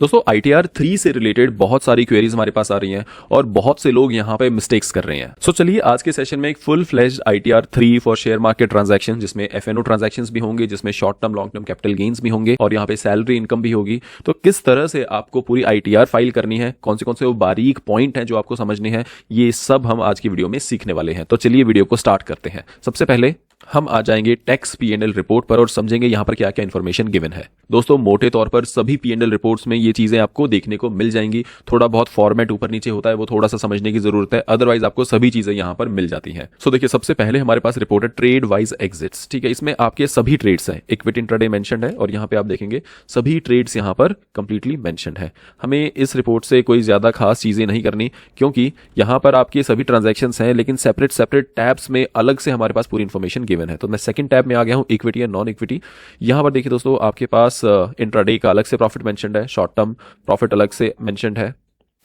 दोस्तों ITR 3 से related बहुत सारी क्वेरीज हमारे पास आ रही हैं और बहुत से लोग यहाँ पे मिस्टेक्स कर रहे हैं। सो चलिए आज के सेशन में एक full fledged ITR 3 for share market transaction, जिसमें FNO ट्रांजैक्शंस भी होंगे, जिसमें short term long term capital gains भी होंगे और यहाँ पे सैलरी इनकम भी होगी। तो किस तरह से आपको पूरी ITR फाइल करनी है, कौन से वो बारीक पॉइंट हैं जो आपको समझने हैं, ये सब हम आज की वीडियो में सीखने वाले हैं। तो चलिए वीडियो को स्टार्ट करते हैं। सबसे पहले हम आ जाएंगे टैक्स P&L रिपोर्ट पर और समझेंगे यहाँ पर क्या क्या इन्फॉर्मेशन गिवन है। दोस्तों मोटे तौर पर सभी P&L रिपोर्ट्स में ये चीजें आपको देखने को मिल जाएंगी। थोड़ा बहुत फॉर्मेट ऊपर नीचे होता है, वो थोड़ा सा समझने की जरूरत है, अदरवाइज आपको सभी चीजें यहाँ पर मिल जाती हैं। सो देखिए, सबसे पहले हमारे पास रिपोर्ट है ट्रेड वाइज एग्जिट्स। ठीक है, इसमें आपके सभी ट्रेड्स हैं, इक्विटी इंट्राडे मेंशन्ड है और यहाँ पे आप देखेंगे सभी ट्रेड्स यहाँ पर कंप्लीटली मेंशन्ड है। हमें इस रिपोर्ट से कोई ज्यादा खास चीजें नहीं करनी, क्योंकि यहाँ पर आपके सभी ट्रांजेक्शंस हैं, लेकिन सेपरेट टैब्स में अलग से हमारे पास पूरी इन्फॉर्मेशन गिवन है। तो मैं सेकंड टैब में आ गया हूं, इक्विटी एंड नॉन इक्विटी। यहां पर देखिए दोस्तों, आपके पास इंट्राडे का अलग से प्रॉफिट मेंशन्ड है, शॉर्ट टर्म प्रॉफिट अलग से मेंशन्ड है,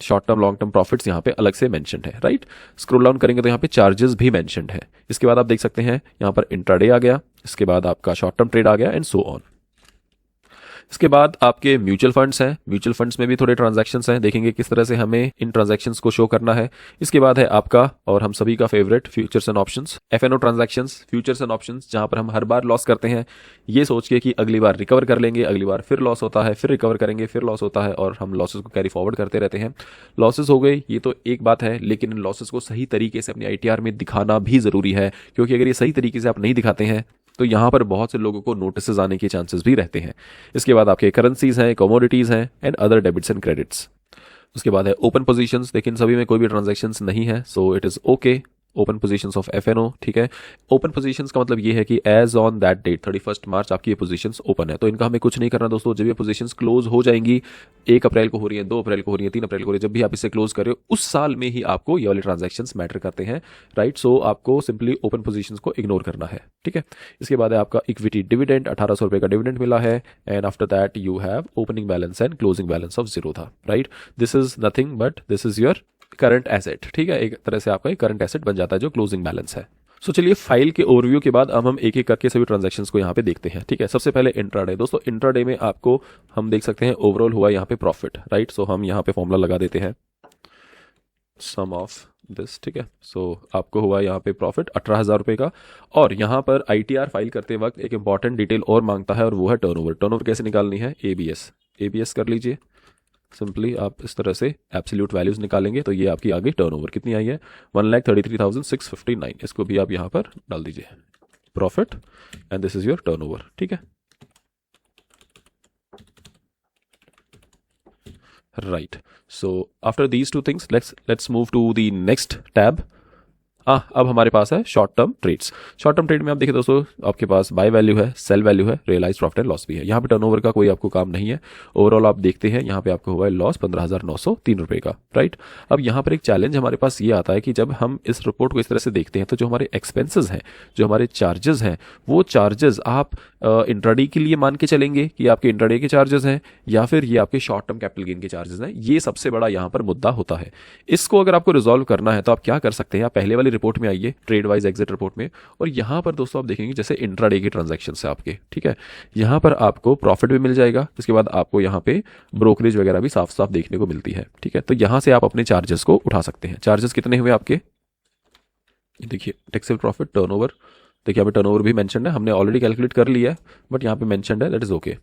short term long term profits यहां पे अलग से मेंशन्ड है। राइट, स्क्रॉल डाउन करेंगे तो यहां पे चार्जेस भी मेंशन्ड है। इसके बाद आप देख सकते हैं यहां पर इंट्राडे आ गया, इसके बाद आपका शॉर्ट टर्म ट्रेड आ गया एंड सो ऑन। इसके बाद आपके म्यूचुअल फंड्स हैं, म्यूचुअल फंड्स में भी थोड़े ट्रांजैक्शंस हैं, देखेंगे किस तरह से हमें इन ट्रांजैक्शंस को शो करना है। इसके बाद है आपका और हम सभी का favourite futures and options, FNO transactions, futures and options, जहां पर हम हर बार लॉस करते हैं ये सोच के कि अगली बार रिकवर कर लेंगे, अगली बार फिर लॉस होता है, फिर रिकवर करेंगे, फिर लॉस होता है और हम लॉसेस को कैरी फॉरवर्ड करते रहते हैं। लॉसेस हो गए ये तो एक बात है, लेकिन इन लॉसेस को सही तरीके से अपनी ITR में दिखाना भी जरूरी है, क्योंकि अगर ये सही तरीके से आप नहीं दिखाते हैं तो यहाँ पर बहुत से लोगों को नोटिस आने के चांसेस भी रहते हैं। इसके बाद आपके करेंसीज हैं, कमोडिटीज हैं and other debits and credits. उसके बाद है ओपन पोजीशंस, लेकिन सभी में कोई भी ट्रांजैक्शंस नहीं है, so it is okay. Open positions of FNO, ठीक है। ओपन पोजीशंस का मतलब ये है कि एज ऑन दैट डेट 31 मार्च आपकी ये पोजीशंस ओपन है, तो इनका हमें कुछ नहीं करना दोस्तों। जब ये पोजीशंस क्लोज हो जाएंगी, 1 अप्रैल को हो रही है, 2 अप्रैल को हो रही है, 3 अप्रैल को हो रही है, जब भी आप इसे क्लोज कर रहे हो उस साल में ही आपको ये वाले ट्रांजैक्शंस मैटर करते हैं। राइट, सो आपको सिंपली ओपन पोजीशंस को इग्नोर करना है, ठीक है। इसके बाद है आपका इक्विटी डिविडेंड, 1800 रुपए का डिविडेंड मिला है and after that you have opening balance and closing balance of 0 था। Right, this is nothing but this is your current asset, ठीक है। एक तरह से आपका एक करंट एसेट बन जाता है जो क्लोजिंग बैलेंस है। सो चलिए फाइल के ओवरव्यू के बाद अब हम एक एक करके सभी ट्रांजैक्शंस को यहाँ पे देखते हैं, ठीक है। सबसे पहले इंट्राडे। दोस्तों इंट्राडे में आपको हम देख सकते हैं ओवरऑल हुआ यहाँ पे प्रॉफिट। राइट, सो हम यहाँ पे फॉर्मूला लगा देते हैं सम ऑफ दिस, ठीक है। सो आपको हुआ यहाँ पे प्रॉफिट 18,000 रुपए का। और यहाँ पर ITR फाइल करते वक्त एक इंपॉर्टेंट डिटेल और मांगता है और वो है टर्नओवर। टर्नओवर कैसे निकालनी है? ABS कर लीजिए। सिंपली आप इस तरह से एब्सोल्यूट वैल्यूज निकालेंगे तो ये आपकी आ गई टर्नओवर। कितनी आई है? 1,33,659। इसको भी आप यहाँ पर डाल दीजिए, profit and this is your turnover, ठीक है। Right, so after these two things let's move to the next tab. अब हमारे पास है short term trades. Short term trade में आप देखिए दोस्तों, आपके पास बाय वैल्यू है, सेल वैल्यू है, रियलाइज प्रॉफिट एंड लॉस भी है। यहाँ पे टर्नओवर का कोई आपको काम नहीं है। ओवरऑल आप देखते हैं यहाँ पे आपको हुआ है लॉस 15,903 रुपए का। राइट, अब यहाँ पर एक चैलेंज हमारे पास ये आता है कि जब हम इस रिपोर्ट को इस तरह से देखते हैं तो जो हमारे एक्सपेंसेस हैं, जो हमारे चार्जेस हैं, वो चार्जेस आप इंट्राडे के लिए मान के चलेंगे कि आपके इंट्राडे के चार्जेस हैं या फिर ये आपके शॉर्ट टर्म कैपिटल गेन के चार्जेस हैं। ये सबसे बड़ा यहाँ पर मुद्दा होता है। इसको अगर आपको रिजॉल्व करना है तो आप क्या कर सकते हैं, आप पहले वाली रिपोर्ट में आइए, ट्रेड वाइज एग्जिट रिपोर्ट में, और यहां पर दोस्तों आप देखेंगे जैसे इंट्राडे के ट्रांजैक्शंस है आपके, ठीक है। यहां पर आपको प्रॉफिट भी मिल जाएगा, इसके बाद आपको यहां पे ब्रोकरेज वगैरह भी साफ साफ देखने को मिलती है, ठीक है। तो यहां से आप अपने चार्जेस को उठा सकते हैं। चार्जेस कितने हुए आपके? देखिए टैक्सेबल प्रॉफिट, टर्नओवर, देखिए यहाँ पे टर्नओवर भी मेंशन्ड है, हमने ऑलरेडी कैलकुलेट कर लिया है बट यहाँ पे मेंशन्ड है, दैट इज ओके।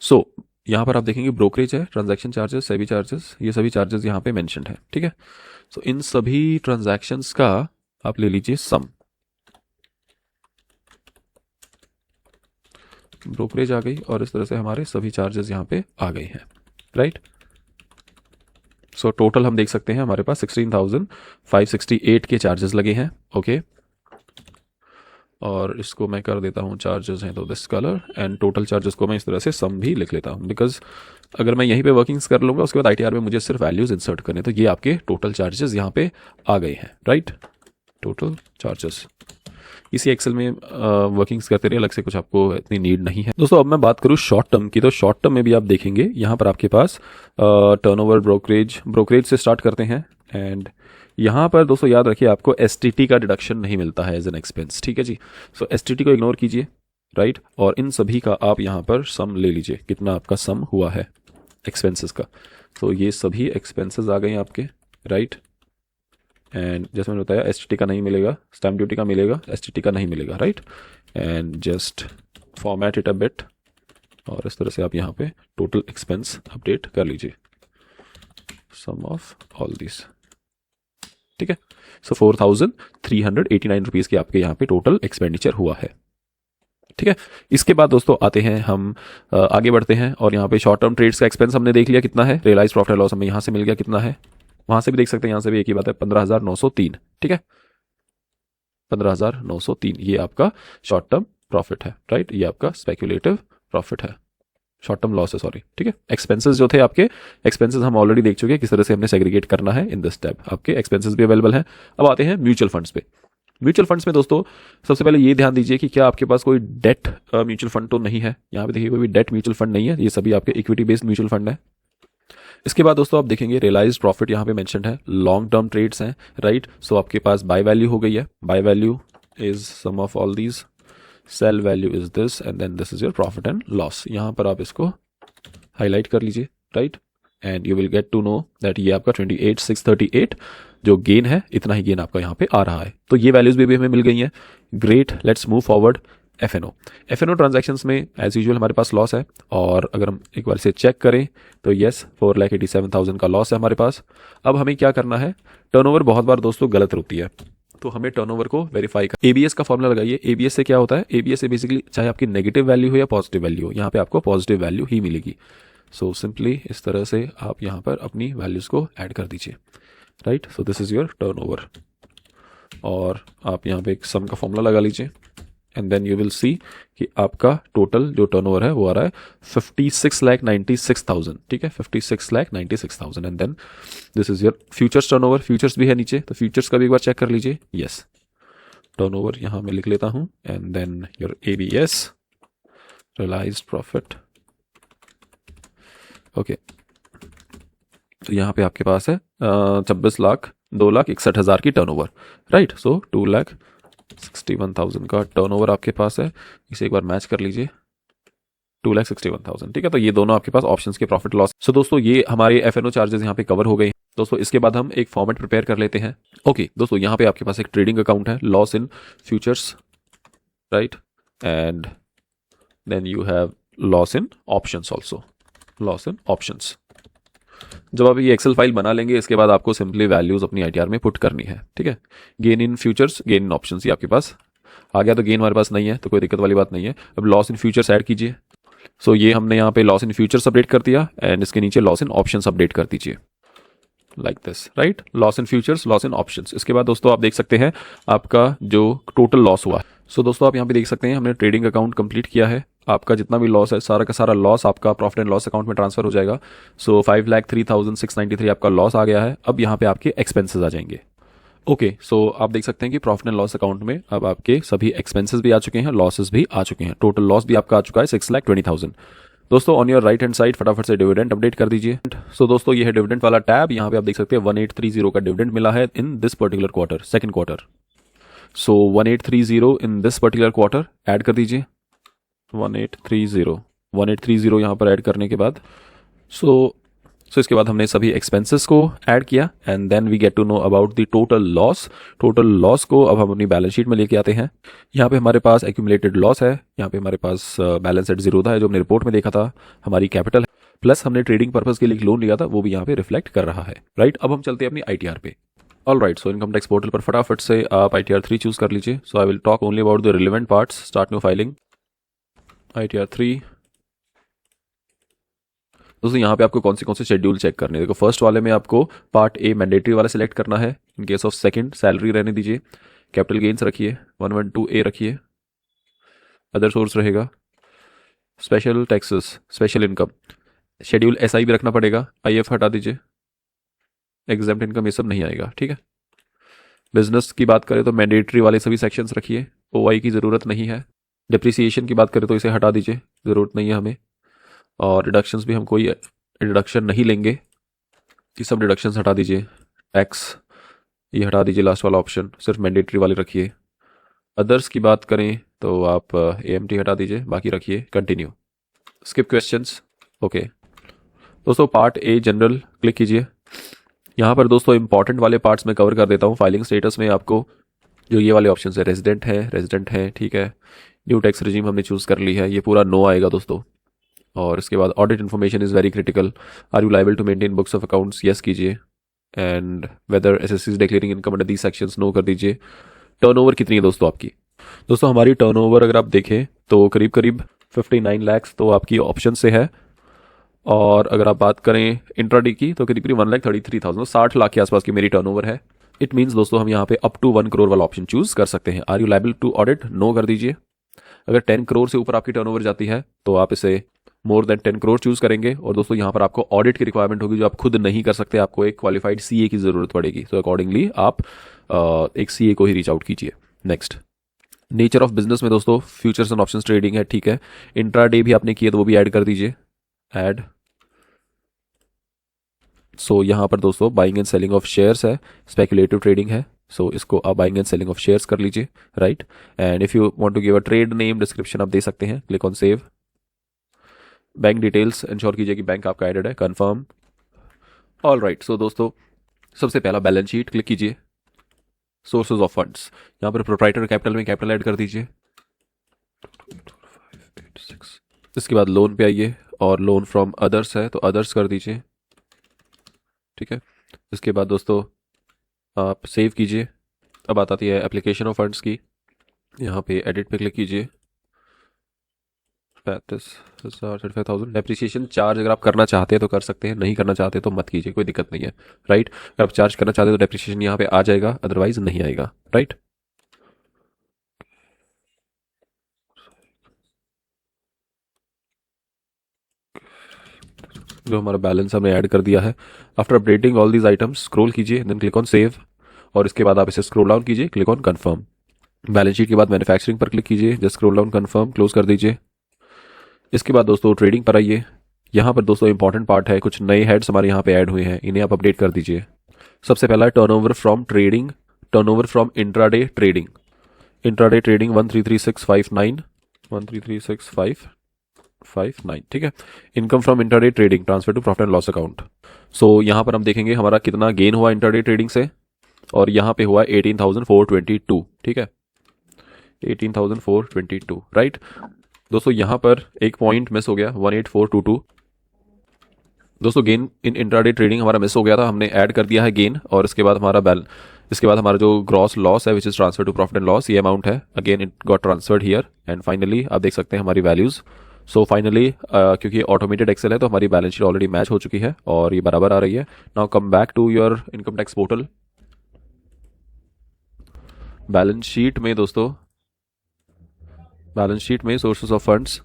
सो यहाँ पर आप देखेंगे ब्रोकरेज है, ट्रांजैक्शन चार्जेस, सेबी चार्जेस, ये सभी चार्जेस यहाँ पे मेंशन्ड है, ठीक है। सो इन सभी ट्रांजैक्शंस का आप ले लीजिए सम। ब्रोकरेज आ गई और इस तरह से हमारे सभी चार्जेस यहाँ पे आ गए हैं। राइट, सो टोटल हम देख सकते हैं हमारे पास 16,568 के चार्जेस लगे हैं, ओके। और इसको मैं कर देता हूँ चार्जेस हैं तो this colour, and total charges को मैं इस तरह से सम भी लिख लेता हूँ, बिकॉज अगर मैं यहीं पे वर्किंग्स कर लूँगा उसके बाद ITR में मुझे सिर्फ वैल्यूज इंसर्ट करने, तो ये आपके टोटल चार्जेस यहाँ पे आ गए हैं। राइट, टोटल चार्जेस इसी एक्सेल में वर्किंग्स करते रहिए, अलग से कुछ आपको इतनी नीड नहीं है। दोस्तों अब मैं बात करूँ शॉर्ट टर्म की, तो शॉर्ट टर्म में भी आप देखेंगे यहाँ पर आपके पास टर्नओवर, ब्रोकरेज से स्टार्ट करते हैं एंड यहाँ पर दोस्तों याद रखिए आपको STT का डिडक्शन नहीं मिलता है एज एन एक्सपेंस, ठीक है जी। सो STT को इग्नोर कीजिए, राइट। और इन सभी का आप यहाँ पर सम ले लीजिए, कितना आपका सम हुआ है एक्सपेंसेस का। तो ये सभी एक्सपेंसेस आ गए हैं आपके, राइट। एंड जैसे मैंने बताया एसटीटी का नहीं मिलेगा, स्टैम्प ड्यूटी का मिलेगा, एसटीटी का नहीं मिलेगा, right. And just format it a bit, और इस तरह से आप यहाँ पे टोटल एक्सपेंस अपडेट कर लीजिए, सम ऑफ ऑल दिस, ठीक है। सो 4,389 रुपीज़ की आपके यहाँ पे टोटल एक्सपेंडिचर हुआ है, ठीक है। इसके बाद दोस्तों आते हैं हम आगे बढ़ते हैं, और यहाँ पे शॉर्ट टर्म ट्रेड्स का एक्सपेंस हमने देख लिया कितना है, रियलाइज प्रॉफिट एंड लॉस हमें यहाँ से मिल गया कितना है, वहाँ से भी देख सकते हैं, यहाँ से भी एक ही बात है 15,903, ठीक है। 15,903 ये आपका शॉर्ट टर्म प्रॉफिट है, राइट। ये आपका स्पेक्युलेटिव प्रॉफिट है, शॉर्ट टर्म लॉस है, सॉरी, ठीक है। एक्सपेंसेस जो थे आपके, एक्सपेंसेस हम ऑलरेडी देख चुके हैं किस तरह से हमने सेग्रीगेट करना है इन दिस टैब, आपके एक्सपेंसेस भी अवेलेबल हैं। अब आते हैं म्यूचुअल फंड्स पे। म्यूचुअल फंड्स में दोस्तों सबसे पहले ये ध्यान दीजिए कि क्या आपके पास कोई डेट म्यूचुअल फंड तो नहीं है। यहाँ पे देखिए कोई भी डेट म्यूचुअल फंड नहीं है, ये सभी आपके इक्विटी बेस्ड म्यूचुअल फंड है। इसके बाद दोस्तों आप देखेंगे रियलाइज्ड प्रॉफिट यहाँ पे मेंशन्ड है, लॉन्ग टर्म ट्रेड्स हैं, राइट। सो आपके पास बाय वैल्यू हो गई है, buy value is sum of all these, sell value is this, and then this is your profit and loss. यहाँ पर आप इसको हाईलाइट कर लीजिए, right. And you will get to know that ये आपका 28,638 जो गेन है, इतना ही गेन आपका यहाँ पे आ रहा है। तो ये वैल्यूज भी हमें मिल गई हैं, great. Let's move forward. FNO transactions में एज यूजुअल हमारे पास लॉस है, और अगर हम एक बार से चेक करें तो यस 4,87,000 का लॉस है हमारे पास। अब हमें क्या करना है, टर्नओवर बहुत बार दोस्तों गलत होती है, तो हमें टर्नओवर को वेरीफाई कर, एबीएस का फॉर्मूला लगाइए। एबीएस से क्या होता है, एबीएस से बेसिकली चाहे आपकी नेगेटिव वैल्यू हो या पॉजिटिव वैल्यू हो, यहाँ पे आपको पॉजिटिव वैल्यू ही मिलेगी। सो सिंपली इस तरह से आप यहाँ पर अपनी वैल्यूज को ऐड कर दीजिए, right. So this is your turnover, और आप यहाँ पे एक सम का फॉर्मूला लगा लीजिए, and then you will see कि आपका टोटल जो टर्नओवर है वो आ रहा है 56,96,000, ठीक है, 56,96,000। And then this is your futures turnover, futures भी है नीचे, तो फ्यूचर्स का भी एक बार चेक कर लीजिए। यस, टर्नओवर यहाँ मैं लिख लेता हूँ, and then your ABS, realised profit, okay. तो यहाँ पे आपके पास है 26,02,61,000 की टर्नओवर, राइट। सो 2,61,000 का टर्नओवर आपके पास है, इसे एक बार मैच कर लीजिए, 2,61,000, ठीक है। तो ये दोनों आपके पास ऑप्शंस के प्रॉफिट लॉस। सो दोस्तों ये हमारे एफएनओ चार्जेस यहाँ पे कवर हो गए दोस्तों। इसके बाद हम एक फॉर्मेट प्रिपेयर कर लेते हैं। ओके दोस्तों, यहाँ पे आपके पास एक ट्रेडिंग अकाउंट है, loss in futures, right, and then you have loss in options also, loss in options. जब आप ये एक्सेल फाइल बना लेंगे, इसके बाद आपको सिंपली वैल्यूज अपनी आईटीआर में पुट करनी है, ठीक है। Gain in futures, gain in options, ये आपके पास आ गया। तो गेन हमारे पास नहीं है तो कोई दिक्कत वाली बात नहीं है। अब लॉस इन फ्यूचर्स ऐड कीजिए। सो ये हमने यहाँ पे लॉस इन फ्यूचर्स अपडेट कर दिया, एंड इसके नीचे लॉस इन ऑप्शंस अपडेट कर दीजिए, like this, right. Loss in futures, loss in options. इसके बाद दोस्तों आप देख सकते हैं आपका जो टोटल लॉस हुआ। सो दोस्तों आप यहाँ पे देख सकते हैं हमने ट्रेडिंग अकाउंट कंप्लीट किया है। आपका जितना भी लॉस है सारा का सारा लॉस आपका प्रॉफिट एंड लॉस अकाउंट में ट्रांसफर हो जाएगा। सो 5,03,693 आपका लॉस आ गया है। अब यहाँ पे आपके एक्सपेंसेस आ जाएंगे। ओके, सो आप देख सकते हैं कि प्रॉफिट एंड लॉस अकाउंट में अब आपके सभी एक्सपेंसेस भी आ चुके हैं, लॉसेस भी आ चुके हैं। टोटल लॉस भी आपका आ चुका है 6,20,000। दोस्तों on your right hand side फटाफट से डिविडेंड अपडेट कर दीजिए। सो दोस्तों ये है डिविडेंड वाला टैब। यहाँ पे आप देख सकते हैं 1830 का डिविडेंड मिला है in this particular quarter, second quarter. So 1830 in this particular quarter add कर दीजिए, 1830 यहाँ पर ऐड करने के बाद सो इसके बाद हमने सभी एक्सपेंसेस को ऐड किया, and then we get to know about the total loss. Total loss को अब हम अपनी बैलेंस शीट में लेके आते हैं। यहाँ पे हमारे पास एक्यूमुलेटेड लॉस है, यहाँ पे हमारे पास बैलेंस एट जीरो था, है जो हमने रिपोर्ट में देखा था। हमारी कैपिटल है, प्लस हमने ट्रेडिंग पर्पज के लिए एक लोन लिया था, वो भी यहाँ पे रिफ्लेक्ट कर रहा है, राइट। अब हम चलते हैं अपनी आईटीआर पे। All right, so income tax portal पर फटाफट से आप ITR 3 चूज कर लीजिए। So I will talk only about the relevant parts. Start new filing, ITR 3। दोस्तों यहाँ पे आपको कौन से शेड्यूल चेक करने हैं। देखो फर्स्ट वाले में आपको पार्ट ए मैंडेटरी वाला सिलेक्ट करना है। In case of second salary रहने दीजिए, कैपिटल गेन्स रखिए, 112A रखिए, अदर सोर्स रहेगा, special taxes, special income, schedule SI भी रखना पड़ेगा, IF हटा दीजिए, एग्जाम्प्ट इनकम ये सब नहीं आएगा, ठीक है। बिजनेस की बात करें तो मैंडेटरी वाले सभी सेक्शंस रखिए, OI की ज़रूरत नहीं है। डिप्रिसिएशन की बात करें तो इसे हटा दीजिए, ज़रूरत नहीं है हमें। और डिडक्शंस भी हम कोई डिडक्शन नहीं लेंगे, ये सब डिडक्शंस हटा दीजिए। टैक्स ये हटा दीजिए, लास्ट वाला ऑप्शन सिर्फ मैंडेटरी वाले रखिए। अदर्स की बात करें तो आप AMT हटा दीजिए, बाकी रखिए कंटिन्यू, स्किप क्वेश्चंस। ओके दोस्तों, पार्ट ए जनरल क्लिक कीजिए। यहाँ पर दोस्तों इंपॉर्टेंट वाले पार्ट्स में कवर कर देता हूँ। फाइलिंग स्टेटस में आपको जो ये वाले ऑप्शन है, रेजिडेंट है, ठीक है। न्यू टैक्स रिजीम हमने चूज़ कर ली है, ये पूरा नो आएगा दोस्तों। और इसके बाद audit information is very critical, are you liable to maintain books of accounts, yes कीजिए। And whether SSC is declaring income under these sections, no कर दीजिए। टर्नओवर कितनी है दोस्तों आपकी? दोस्तों हमारी टर्नओवर अगर आप देखें तो करीब करीब 59 लाख तो आपकी ऑप्शन से है। और अगर आप बात करें इंट्राडे की तो करीब करीब 1,33,000, 60 लाख के आसपास की मेरी टर्नओवर है। इट मीन्स दोस्तों हम यहाँ पे अप टू 1 करोड़ वाला ऑप्शन चूज कर सकते हैं। Are you liable to audit, no कर दीजिए। अगर 10 करोड़ से ऊपर आपकी टर्नओवर जाती है तो आप इसे मोर देन 10 करोड़ चूज करेंगे। और दोस्तों यहाँ पर आपको ऑडिट की रिक्वायरमेंट होगी जो आप खुद नहीं कर सकते, आपको एक क्वालिफाइड सीए की जरूरत पड़ेगी। तो अकॉर्डिंगली आप एक सीए को ही रीच आउट कीजिए। नेक्स्ट, नेचर ऑफ बिजनेस में दोस्तों फ्यूचर्स एंड ऑप्शंस ट्रेडिंग है, ठीक है। इंट्राडे भी आपने किया तो वो भी ऐड कर दीजिए, ऐड। सो यहाँ पर दोस्तों buying and selling of shares है, स्पेकुलेटिव ट्रेडिंग है। सो इसको आप buying and selling of shares कर लीजिए, right. And if you want to give a trade name description आप दे सकते हैं, click on save. Bank details ensure कीजिए कि बैंक आपका एडेड है, कंफर्म। ऑल राइट, सो दोस्तों सबसे पहला बैलेंस शीट क्लिक कीजिए। सोर्सेज ऑफ फंड्स, यहाँ पर प्रोप्राइटर कैपिटल में कैपिटल ऐड कर दीजिए। इसके बाद लोन पे आइए और लोन फ्रॉम अदर्स है तो अदर्स कर दीजिए, ठीक है। इसके बाद दोस्तों आप सेव कीजिए। अब बात आती है एप्लीकेशन ऑफ फंड्स की, यहाँ पे एडिट पे क्लिक कीजिए। 35,000, 35,000 डेप्रिसिएशन चार्ज अगर आप करना चाहते हैं तो कर सकते हैं, नहीं करना चाहते तो मत कीजिए, कोई दिक्कत नहीं है, राइट। अगर आप चार्ज करना चाहते हैं तो डेप्रिसिएशन यहाँ पे आ जाएगा, अदरवाइज नहीं आएगा, राइट। जो हमारा बैलेंस हमने ऐड कर दिया है। After updating all these items scroll कीजिए, देन क्लिक ऑन सेव। और इसके बाद आप इसे स्क्रॉल डाउन कीजिए, click on confirm. Balance sheet के बाद मैन्युफैक्चरिंग पर क्लिक कीजिए, just scroll down, confirm, close कर दीजिए। इसके बाद दोस्तों ट्रेडिंग पर आइए। यहाँ पर दोस्तों इंपॉर्टेंट पार्ट है, कुछ नए हेड्स हमारे यहाँ पे ऐड हुए हैं, इन्हें आप अपडेट कर दीजिए। सबसे पहला है turnover from trading, turnover from intraday trading. Intraday trading 133,659, 133,659, ठीक है। Income from intraday trading transfer to profit and loss account. So यहाँ पर हम देखेंगे हमारा कितना गेन हुआ इंट्राडे ट्रेडिंग से, और यहाँ पे हुआ 18,422, ठीक है, 18,422, राइट। दोस्तों यहाँ पर एक पॉइंट मिस हो गया, 18,422। दोस्तों गेन इन इंट्राडे ट्रेडिंग हमारा मिस हो गया था, हमने ऐड कर दिया है गेन। और इसके बाद हमारा जो ग्रॉस लॉस है which is transfer to profit and loss, ये अमाउंट है, again it got transferred here. And finally आप देख सकते हैं हमारी वैल्यूज। सो फाइनली क्योंकि ऑटोमेटेड एक्सेल है तो हमारी बैलेंस शीट ऑलरेडी मैच हो चुकी है और ये बराबर आ रही है। Now come back to your income tax portal. Balance sheet में sources of funds,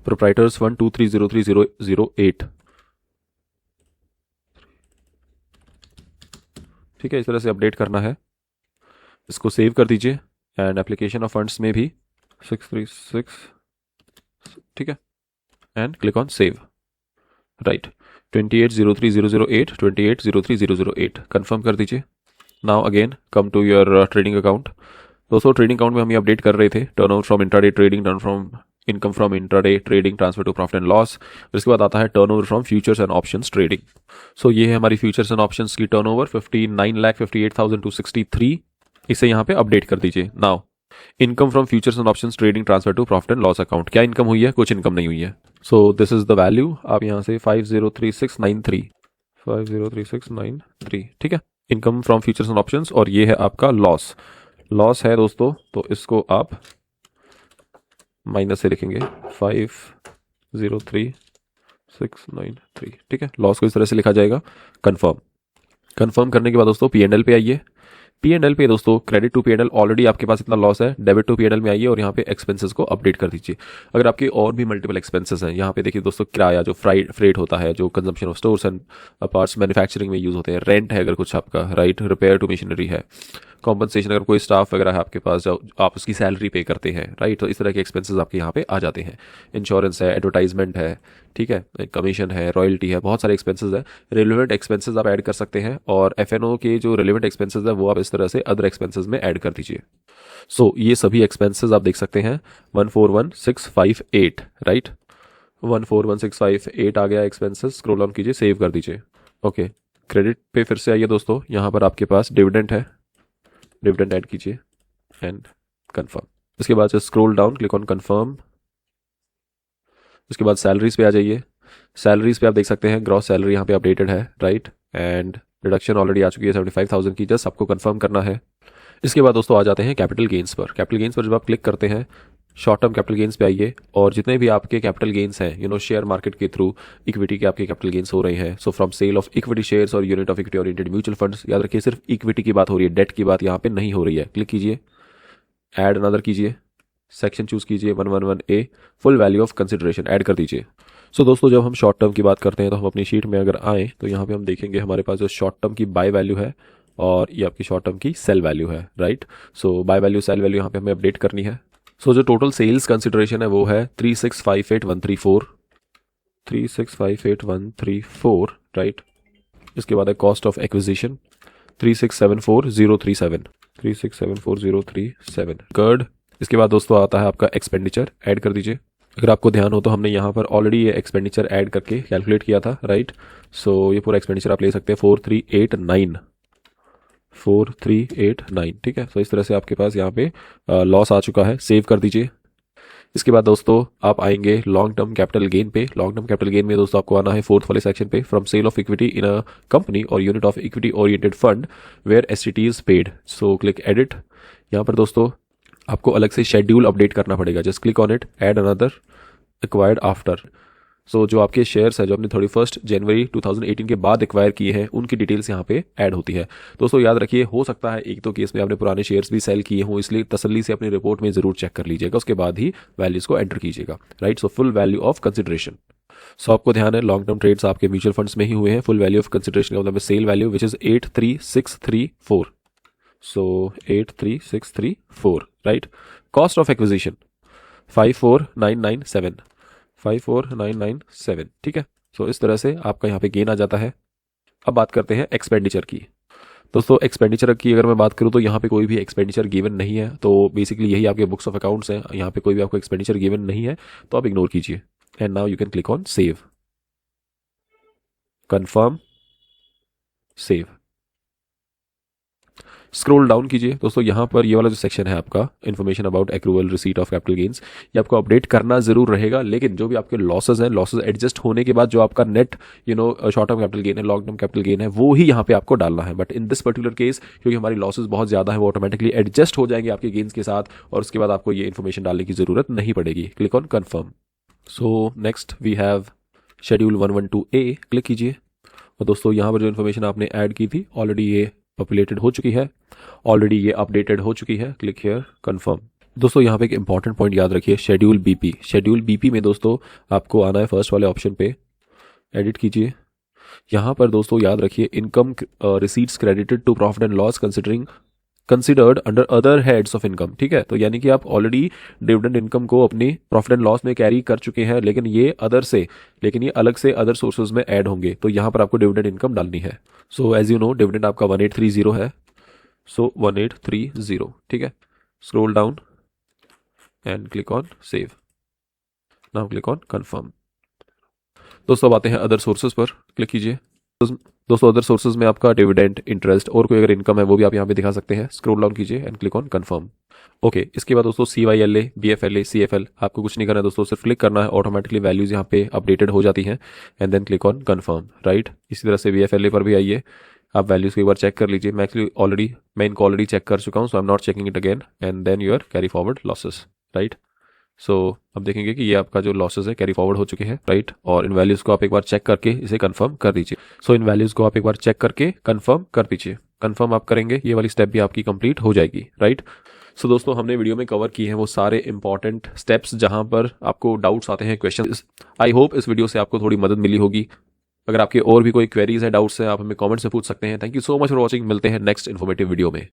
proprietors fund 2303008, ठीक है। इस तरह से अपडेट करना है, इसको सेव कर दीजिए। एंड एप्लीकेशन ऑफ फंड्स में भी 636, ठीक है। And click on save, right. 2803,008, 2803,008 confirm कर दीजिए। Now again come to your trading account. दोस्तों ट्रेडिंग अकाउंट में हम ये अपडेट कर रहे थे, turnover from intraday trading, income from intraday trading transfer to profit and loss. इसके बाद आता है turnover from futures and options trading. So ये है हमारी फ्यूचर्स एंड ऑप्शंस की टर्नओवर 59,58,263। इसे यहाँ पे अपडेट कर दीजिए। Now income from futures and options trading transfer to profit and loss account, क्या इनकम हुई है? कुछ इनकम नहीं हुई है। So this is the value, आप यहाँ से 503693, 503693, ठीक है, income from futures and options. और ये है आपका लॉस है दोस्तों, तो इसको आप माइनस से लिखेंगे 503693, ठीक है। लॉस को इस तरह से लिखा जाएगा। कंफर्म करने के बाद दोस्तों P&L पे आइए। P&L पे दोस्तों क्रेडिट टू P&L, ऑलरेडी आपके पास इतना लॉस है, डेबिट टू P&L में आइए और यहाँ पे एक्सपेंसेस को अपडेट कर दीजिए। अगर आपके और भी मल्टीपल एक्सपेंसेस हैं, यहाँ पे देखिए दोस्तों, किराया जो फ्रेट होता है, जो consumption of stores and parts manufacturing में यूज होते हैं, रेंट है अगर कुछ आपका, राइट, रिपेयर टू मशीनरी है, कॉम्पनसेशन, अगर कोई स्टाफ वगैरह है आपके पास, जो आप उसकी सैलरी पे करते हैं, राइट, तो इस तरह के एक्सपेंसेस आपके यहाँ पे आ जाते हैं। इंश्योरेंस है, एडवर्टाइजमेंट है, ठीक है, कमीशन है, रॉयल्टी है, बहुत सारे एक्सपेंसेस है। रिलेवेंट एक्सपेंसेस आप ऐड कर सकते हैं, और एफएनओ के जो रिलेवेंट एक्सपेंसेस है वो आप इस तरह से अदर एक्सपेंसेस में ऐड कर दीजिए। सो ये सभी एक्सपेंसेस आप देख सकते हैं 141658, राइट, 141658 आ गया एक्सपेंसेस। स्क्रॉल डाउन कीजिए, सेव कर दीजिए। ओके, क्रेडिट पे फिर से आइए दोस्तों, यहाँ पर आपके पास डिविडेंड है, डिविडेंड ऐड कीजिए एंड कंफर्म। इसके बाद से scroll down, click on confirm. उसके बाद सैलरीज पे आ जाइए। सैलरीज पे आप देख सकते हैं ग्रॉस सैलरी यहाँ पे अपडेटेड है, राइट, एंड डिडक्शन ऑलरेडी आ चुकी है 75,000 की, जस्ट आपको कंफर्म करना है। इसके बाद दोस्तों आ जाते हैं कैपिटल गेन्स पर। कैपिटल गेन्स पर जब आप क्लिक करते हैं, शॉर्ट टर्म कैपिटल गेन्स पे आइए, और जितने भी आपके कैपिटल गेन्स हैं, शेयर मार्केट के थ्रू इक्विटी के आपके कैपिटल गेन्स हो रहे हैं, so from sale of equity shares और unit of equity oriented mutual funds. याद रखिए सिर्फ इक्विटी की बात हो रही है, डेट की बात यहाँ पे नहीं हो रही है। क्लिक कीजिए, ऐड अनदर कीजिए, सेक्शन चूज कीजिए 111A, full value of consideration add कर दीजिए। सो दोस्तों जब हम शॉर्ट टर्म की बात करते हैं तो हम अपनी शीट में अगर आए तो यहाँ पे हम देखेंगे हमारे पास जो शॉर्ट टर्म की बाय वैल्यू है और ये आपकी शॉर्ट टर्म की सेल वैल्यू है, right. So buy value sale value यहाँ पे हमें अपडेट करनी है। सो जो टोटल सेल्स कंसिडरेशन है वो है 3658134, 3658134, राइट। इसके बाद है कॉस्ट ऑफ एक्विजिशन 3674037, 3674037 कर्ड। इसके बाद दोस्तों आता है आपका एक्सपेंडिचर, ऐड कर दीजिए। अगर आपको ध्यान हो तो हमने यहाँ पर ऑलरेडी ये एक्सपेंडिचर ऐड करके कैलकुलेट किया था, राइट। सो ये पूरा एक्सपेंडिचर आप ले सकते हैं 4389, ठीक है। सो इस तरह से आपके पास यहाँ पे लॉस आ चुका है, सेव कर दीजिए। इसके बाद दोस्तों आप आएंगे लॉन्ग टर्म कैपिटल गेन पे। लॉन्ग टर्म कैपिटल गेन में दोस्तों आपको आना है फोर्थ वाले सेक्शन पे, from sale of equity in a company और unit of equity oriented fund where STT is paid. So click edit. यहाँ पर दोस्तों आपको अलग से शेड्यूल अपडेट करना पड़ेगा, just click on it, add another, acquired after. So जो आपके शेयर्स है जो आपने 31 जनवरी 2018 के बाद एक्वायर किए हैं उनकी डिटेल्स यहाँ पे ऐड होती है। दोस्तों याद रखिए, हो सकता है एक दो केस में आपने पुराने शेयर्स भी सेल किए हों, इसलिए तसल्ली से अपनी रिपोर्ट में जरूर चेक कर लीजिएगा, उसके बाद ही वैल्यूज को एंटर कीजिएगा, right. So full value of consideration. So आपको ध्यान है लॉन्ग टर्म ट्रेड्स आपके म्यूचुअल फंड्स में ही हुए हैं। फुल वैल्यू ऑफ कंसिडरेशन का मतलब है cell value which is 83634, so 83634, right. Cost of acquisition 54997, 54997, ठीक है। सो इस तरह से आपका यहाँ पे गेन आ जाता है। अब बात करते हैं एक्सपेंडिचर की। दोस्तों एक्सपेंडिचर की अगर मैं बात करूँ तो यहाँ पे कोई भी एक्सपेंडिचर गिवन नहीं है, तो बेसिकली यही आपके बुक्स ऑफ अकाउंट्स हैं, यहाँ पे कोई भी आपको एक्सपेंडिचर गिवन नहीं है तो आप इग्नोर कीजिए। And now you can click on save, confirm, save. Scroll down कीजिए दोस्तों, यहाँ पर ये वाला जो सेक्शन है आपका information about accrual receipt of capital gains, ये आपको अपडेट करना जरूर रहेगा, लेकिन जो भी आपके लॉसेज हैं, लॉसेज एडजस्ट होने के बाद जो आपका net short term capital gain है, लॉन्ग टर्म कैपिटल गेन है, वो ही यहाँ पे आपको डालना है। But in this particular case क्योंकि हमारी लॉसेज बहुत ज़्यादा है, वो ऑटोमेटिकली एडजस्ट हो जाएंगे आपके गेन्स के साथ, और उसके बाद आपको ये इन्फॉर्मेशन डालने की जरूरत नहीं पड़ेगी। Click on confirm. So next we have schedule 112A, click कीजिए। और दोस्तों यहाँ पर जो इन्फॉर्मेशन आपने ऐड की थी ऑलरेडी ये पॉपुलेटेड हो चुकी है, ऑलरेडी ये अपडेटेड हो चुकी है। Click here, confirm. दोस्तों यहाँ पे एक इंपॉर्टेंट पॉइंट याद रखिए, शेड्यूल बीपी। शेड्यूल बीपी में दोस्तों आपको आना है फर्स्ट वाले ऑप्शन पे, एडिट कीजिए। यहाँ पर दोस्तों याद रखिए income receipts credited to profit and loss considered under other heads of income, ठीक है। तो यानी कि आप ऑलरेडी डिविडेंड इनकम को अपनी प्रॉफिट एंड लॉस में कैरी कर चुके हैं, लेकिन ये अलग से अदर सोर्सेज में ऐड होंगे, तो यहाँ पर आपको डिविडेंड इनकम डालनी है। So as you know dividend आपका 1830 है, सो 1830, ठीक है। Scroll down and click on save, now click on confirm. दोस्तों अब आते हैं अदर सोर्सेज पर, क्लिक कीजिए। दोस्तों अदर सोर्सेज में आपका डिविडेंड, इंटरेस्ट और कोई अगर इनकम है वो भी आप यहाँ पे दिखा सकते हैं। स्क्रॉल डाउन कीजिए and click on confirm. Okay, इसके बाद दोस्तों CYLA, BFLA, CFL आपको कुछ नहीं करना है दोस्तों, सिर्फ क्लिक करना है, ऑटोमेटिकली वैल्यूज यहाँ पे अपडेटेड हो जाती हैं, and then click on confirm, right. इसी तरह से BFLA पर भी आइए, आप वैल्यूज को एक बार चेक कर लीजिए। मैं इनको ऑलरेडी चेक कर चुका हूँ, so I am not checking it again, and then your carry forward losses, right. सो अब देखेंगे कि ये आपका जो लॉसेस है कैरी फॉरवर्ड हो चुके हैं, राइट। और इन वैल्यूज़ को आप एक बार चेक करके इसे कंफर्म कर दीजिए। सो इन वैल्यूज़ को आप एक बार चेक करके कंफर्म कर दीजिए। कंफर्म आप करेंगे, ये वाली स्टेप भी आपकी कंप्लीट हो जाएगी, राइट। सो दोस्तों हमने वीडियो में कवर किए हैं वो सारे इंपॉर्टेंट स्टेप्स जहां पर आपको डाउट्स आते हैं, क्वेश्चन। आई होप इस वीडियो से आपको थोड़ी मदद मिली होगी। अगर आपके और भी कोई क्वेरीज है, डाउट्स है, आप हमें कमेंट से पूछ सकते हैं। Thank you so much for watching, मिलते हैं नेक्स्ट इन्फॉर्मेटिव वीडियो में।